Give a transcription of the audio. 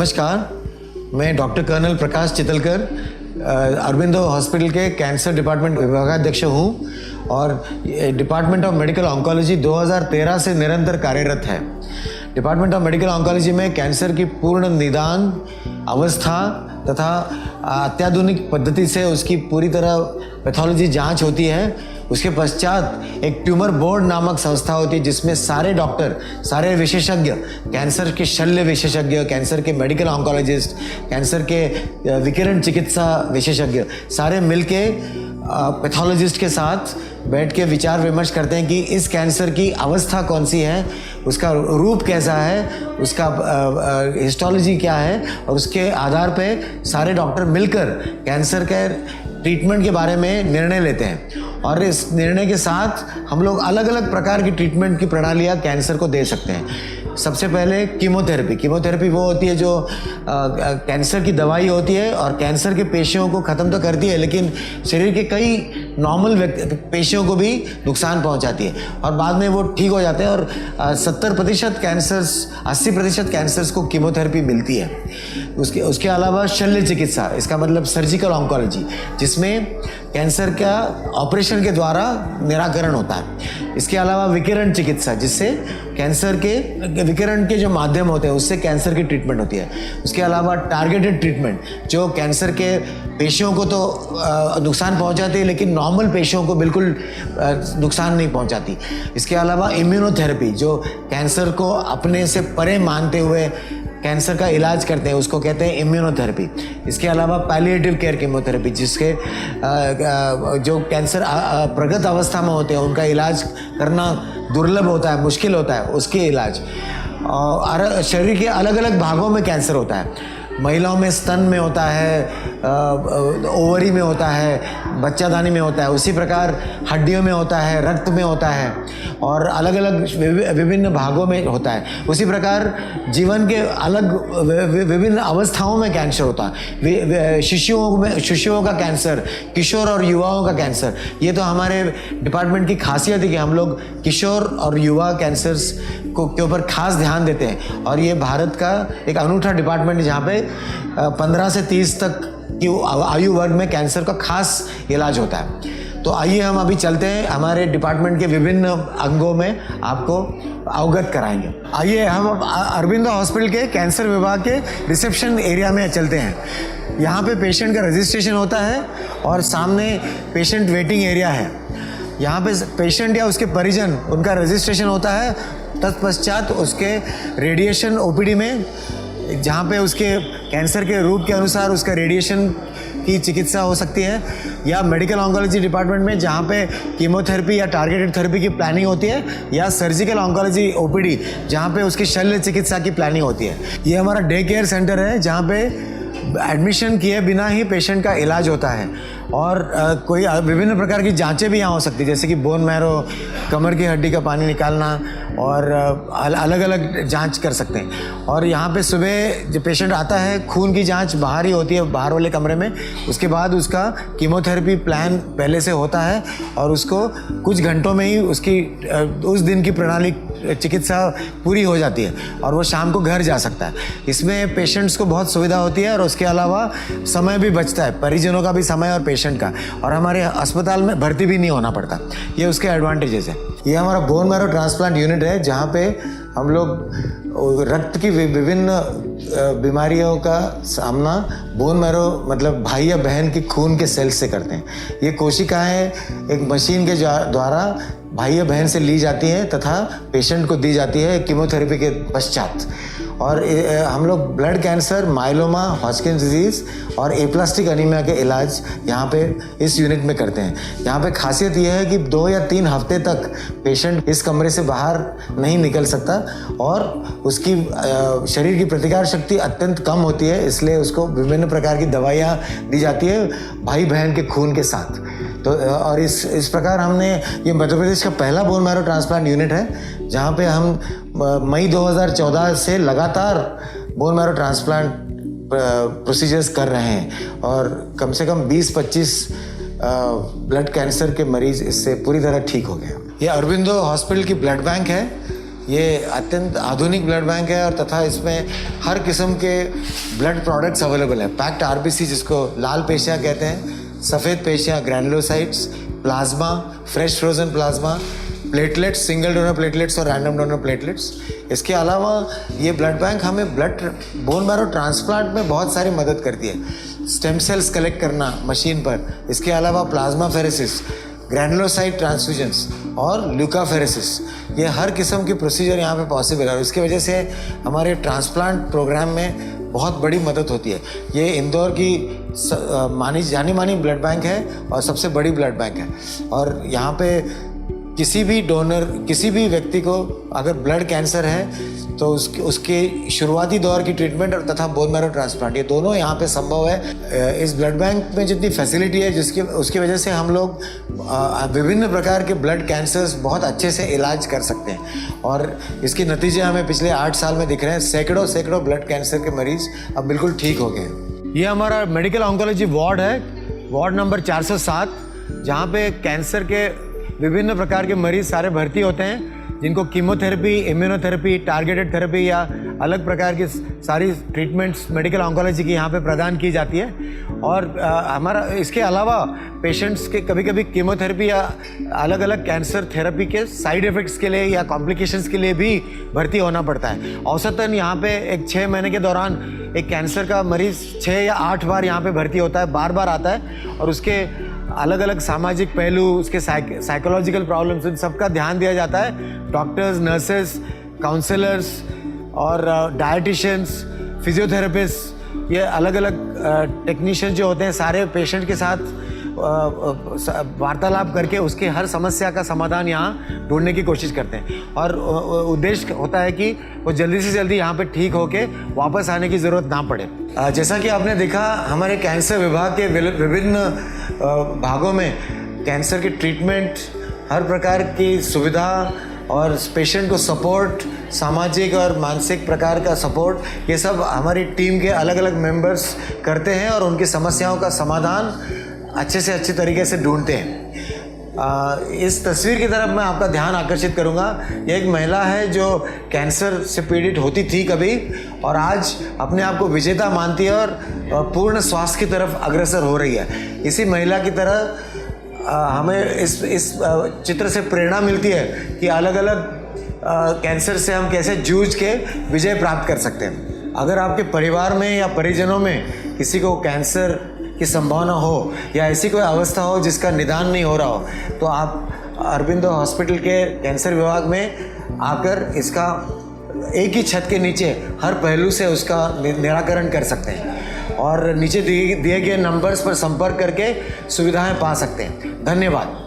नमस्कार, मैं doctor colonel प्रकाश Chitalkar Aurobindo hospital के कैंसर डिपार्टमेंट विभागाध्यक्ष हूँ और डिपार्टमेंट ऑफ मेडिकल ऑन्कोलॉजी 2013 से निरंतर कार्यरत है। डिपार्टमेंट ऑफ मेडिकल ऑन्कोलॉजी में कैंसर की पूर्ण निदान, अवस्था तथा अत्याधुनिक पद्धति से उसकी पूरी तरह पैथोलॉजी जांच होती है। उसके पश्चात एक ट्यूमर बोर्ड नामक संस्था होती है जिसमें सारे डॉक्टर, सारे विशेषज्ञ, कैंसर के शल्य विशेषज्ञ, कैंसर के मेडिकल ऑन्कोलॉजिस्ट, कैंसर के विकिरण चिकित्सा विशेषज्ञ सारे मिलके पैथोलॉजिस्ट के साथ बैठ के विचार विमर्श करते हैं कि इस कैंसर की अवस्था कौन सी है, उसका रूप कैसा है, उसका हिस्टोलॉजी क्या है, और उसके आधार पे सारे डॉक्टर मिलकर कैंसर के ट्रीटमेंट के बारे में निर्णय लेते हैं। और इस निर्णय के साथ हम लोग अलग अलग प्रकार की ट्रीटमेंट की प्रणालियाँ कैंसर को दे सकते हैं। सबसे पहले कीमोथेरेपी वो होती है जो कैंसर की दवाई होती है और कैंसर के पेशियों को ख़त्म तो करती है लेकिन शरीर के कई नॉर्मल पेशियों को भी नुकसान पहुंचाती है और बाद में वो ठीक हो जाते हैं। और 70% कैंसर्स, 80% कैंसर्स को कीमोथेरेपी मिलती है। उसके अलावा शल्य चिकित्सा, इसका मतलब सर्जिकल ऑन्कोलॉजी, जिसमें कैंसर का ऑपरेशन के द्वारा निराकरण होता है। इसके अलावा विकिरण चिकित्सा, जिससे कैंसर के विकिरण के जो माध्यम होते हैं उससे कैंसर की ट्रीटमेंट होती है। उसके अलावा टारगेटेड ट्रीटमेंट, जो कैंसर के पेशियों को तो नुकसान पहुंचाती है लेकिन नॉर्मल पेशियों को बिल्कुल नुकसान नहीं पहुंचाती। इसके अलावा इम्यूनोथेरेपी, जो कैंसर को अपने से परे मानते हुए कैंसर का इलाज करते हैं, उसको कहते हैं इम्यूनोथेरेपी। इसके अलावा पैलिएटिव केयर कीमोथेरेपी, जिसके जो कैंसर प्रगत अवस्था में होते हैं उनका इलाज करना दुर्लभ होता है, मुश्किल होता है, उसके इलाज। और शरीर के अलग अलग भागों में कैंसर होता है। महिलाओं में स्तन में होता है, ओवरी में होता है, बच्चादानी में होता है, उसी प्रकार हड्डियों में होता है, रक्त में होता है और अलग अलग विभिन्न भागों में होता है। उसी प्रकार जीवन के अलग विभिन्न अवस्थाओं में कैंसर होता है। शिशुओं का कैंसर, किशोर और युवाओं का कैंसर, ये तो हमारे डिपार्टमेंट की खासियत है कि हम लोग किशोर और युवा कैंसर्स के ऊपर खास ध्यान देते हैं। और ये भारत का एक अनूठा डिपार्टमेंट है जहाँ पे 15 से 30 तक की आयु वर्ग में कैंसर का खास इलाज होता है। तो आइए हम अभी चलते हैं, हमारे डिपार्टमेंट के विभिन्न अंगों में आपको अवगत कराएंगे। आइए हम अरबिंदो हॉस्पिटल के कैंसर विभाग के रिसेप्शन एरिया में चलते हैं। यहाँ पे पेशेंट का रजिस्ट्रेशन होता है और सामने पेशेंट वेटिंग एरिया है। यहाँ पे पेशेंट या उसके परिजन, उनका रजिस्ट्रेशन होता है। तत्पश्चात उसके रेडिएशन ओपीडी में, जहाँ पे उसके कैंसर के रूप के अनुसार उसका रेडिएशन की चिकित्सा हो सकती है, या मेडिकल ऑन्कोलॉजी डिपार्टमेंट में जहाँ पे कीमोथेरेपी या टारगेटेड थेरेपी की प्लानिंग होती है, या सर्जिकल ऑन्कोलॉजी ओपीडी जहाँ पे उसकी शल्य चिकित्सा की प्लानिंग होती है। ये हमारा डे केयर सेंटर है जहाँ पे एडमिशन किए बिना ही पेशेंट का इलाज होता है और कोई विभिन्न प्रकार की जांचें भी यहाँ हो सकती है, जैसे कि बोन मैरो, कमर की हड्डी का पानी निकालना और अलग अलग जांच कर सकते हैं। और यहाँ पे सुबह जब पेशेंट आता है, खून की जांच बाहर ही होती है, बाहर वाले कमरे में। उसके बाद उसका कीमोथेरेपी प्लान पहले से होता है और उसको कुछ घंटों में ही उसकी उस दिन की प्रणाली चिकित्सा पूरी हो जाती है और वो शाम को घर जा सकता है। इसमें पेशेंट्स को बहुत सुविधा होती है और उसके अलावा समय भी बचता है, परिजनों का भी समय और पेशेंट का, और हमारे अस्पताल में भर्ती भी नहीं होना पड़ता। ये उसके एडवांटेजेस हैं। ये हमारा बोन मैरो ट्रांसप्लांट यूनिट है जहाँ पे हम लोग रक्त की विभिन्न बीमारियों का सामना बोन मैरो, मतलब भाई या बहन की खून के सेल्स से करते हैं। ये कोशिकाएं एक मशीन के द्वारा भाई या बहन से ली जाती है तथा पेशेंट को दी जाती है कीमोथेरेपी के पश्चात। और हम लोग ब्लड कैंसर, माइलोमा, हॉजकिंस डिजीज़ और एप्लास्टिक एनीमिया के इलाज यहाँ पे इस यूनिट में करते हैं। यहाँ पे खासियत यह है कि 2 या 3 हफ्ते तक पेशेंट इस कमरे से बाहर नहीं निकल सकता और उसकी शरीर की प्रतिकार शक्ति अत्यंत कम होती है, इसलिए उसको विभिन्न प्रकार की दवाइयाँ दी जाती है भाई बहन के खून के साथ। तो और इस प्रकार हमने, ये मध्य प्रदेश का पहला बोन मैरो ट्रांसप्लांट यूनिट है जहाँ पे हम मई 2014 से लगातार बोन मैरो ट्रांसप्लांट प्रोसीजर्स कर रहे हैं और कम से कम 20-25 ब्लड कैंसर के मरीज इससे पूरी तरह ठीक हो गए। ये अरबिंदो हॉस्पिटल की ब्लड बैंक है ये अत्यंत आधुनिक ब्लड बैंक है और तथा इसमें हर किस्म के ब्लड प्रोडक्ट्स अवेलेबल हैं। पैक्ड आरबीसी जिसको लाल पेशियाँ कहते हैं, सफ़ेद पेशियाँ, granulocytes, plasma, fresh frozen plasma, platelets, single donor platelets और रैंडम डोनर प्लेटलेट्स। इसके अलावा ये ब्लड बैंक हमें बोन मैरो ट्रांसप्लांट में बहुत सारी मदद करती है। स्टेम सेल्स कलेक्ट करना मशीन पर, इसके अलावा प्लाज्मा फेरेसिस, ग्रैनुलोसाइट ट्रांसफ्यूजन्स और ल्यूकाफेरेसिस, ये हर किस्म की प्रोसीजर यहाँ पे पॉसिबल है और इसकी वजह से हमारे ट्रांसप्लांट प्रोग्राम में बहुत बड़ी मदद होती है। ये इंदौर की जानी मानी ब्लड बैंक है और सबसे बड़ी ब्लड बैंक है और यहाँ पे किसी भी व्यक्ति को अगर ब्लड कैंसर है तो उसके शुरुआती दौर की ट्रीटमेंट और तथा बोन मैरो ट्रांसप्लांट, ये दोनों यहाँ पे संभव है। इस ब्लड बैंक में जितनी फैसिलिटी है उसकी वजह से हम लोग विभिन्न प्रकार के ब्लड कैंसर्स बहुत अच्छे से इलाज कर सकते हैं और इसके नतीजे हमें पिछले 8 साल में दिख रहे हैं। सैकड़ों ब्लड कैंसर के मरीज अब बिल्कुल ठीक हो गए। ये हमारा मेडिकल ऑन्कोलॉजी वार्ड है, वार्ड नंबर 407, जहाँ पे कैंसर के विभिन्न प्रकार के मरीज सारे भर्ती होते हैं, जिनको कीमोथेरेपी, इम्यूनोथेरेपी, टारगेटेड थेरेपी या अलग प्रकार की सारी ट्रीटमेंट्स मेडिकल ऑन्कोलॉजी की यहाँ पे प्रदान की जाती है। और हमारा इसके अलावा पेशेंट्स के कभी कीमोथेरेपी या अलग अलग कैंसर थेरेपी के साइड इफ़ेक्ट्स के लिए या कॉम्प्लिकेशंस के लिए भी भर्ती होना पड़ता है। औसतन यहाँ पे एक 6 महीने के दौरान एक कैंसर का मरीज़ 6 या 8 बार यहाँ पे भर्ती होता है, बार आता है और उसके अलग अलग सामाजिक पहलू, उसके साइकोलॉजिकल प्रॉब्लम्स, इन सबका ध्यान दिया जाता है। डॉक्टर्स, नर्सेस, काउंसलर्स और डाइटिशियंस, फिजियोथेरेपिस्ट, ये अलग अलग टेक्नीशियन जो होते हैं सारे पेशेंट के साथ वार्तालाप करके उसके हर समस्या का समाधान यहाँ ढूंढने की कोशिश करते हैं और उद्देश्य होता है कि वो जल्दी से जल्दी यहाँ पे ठीक होके वापस आने की ज़रूरत ना पड़े। जैसा कि आपने देखा, हमारे कैंसर विभाग के विभिन्न भागों में कैंसर की ट्रीटमेंट, हर प्रकार की सुविधा और पेशेंट को सपोर्ट, सामाजिक और मानसिक प्रकार का सपोर्ट, ये सब हमारी टीम के अलग अलग मेंबर्स करते हैं और उनकी समस्याओं का समाधान अच्छे से अच्छे तरीके से ढूंढते हैं। इस तस्वीर की तरफ मैं आपका ध्यान आकर्षित करूंगा। ये एक महिला है जो कैंसर से पीड़ित होती थी कभी और आज अपने आप को विजेता मानती है और पूर्ण स्वास्थ्य की तरफ अग्रसर हो रही है। इसी महिला की तरह हमें इस चित्र से प्रेरणा मिलती है कि अलग अलग कैंसर से हम कैसे जूझ के विजय प्राप्त कर सकते हैं। अगर आपके परिवार में या परिजनों में किसी को कैंसर की संभावना हो या ऐसी कोई अवस्था हो जिसका निदान नहीं हो रहा हो, तो आप अरबिंदो हॉस्पिटल के कैंसर विभाग में आकर इसका एक ही छत के नीचे हर पहलू से उसका निराकरण कर सकते हैं और नीचे दिए गए नंबर्स पर संपर्क करके सुविधाएं पा सकते हैं। धन्यवाद।